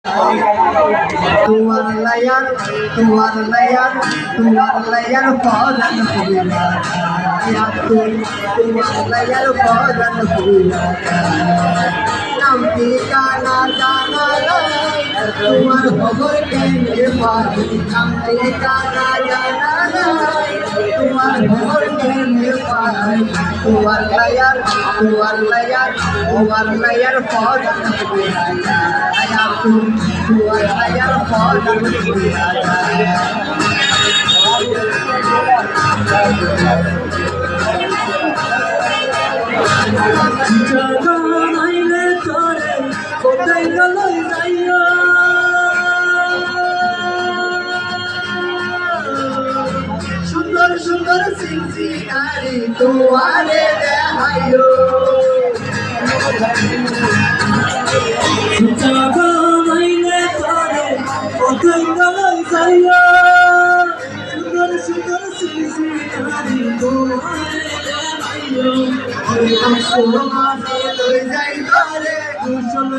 তোমার লায়ার ফজান হইলা তোমার লায়ার ফজান হইলা নাম ঠিকানা জানা নাই তোমার খবর কেমনে পাই নাম ঠিকানা জানা নাই তোমার খবর কেমনে পাই তোমার লায়ার ফজান হইলা তোমার লায়ার ফজান হইলা জানাইলে তোরে কোথায় গেল যাইয়া সুন্দর সুন্দর সিনসিনারি তোমারে দেখাইও জানাইলে তোরে কোথায় গেল যাইয়া সুন্দর সুন্দর সিনসিনারি তোমারে দেখাইও সোমানে লই যাই ঘরে কুশল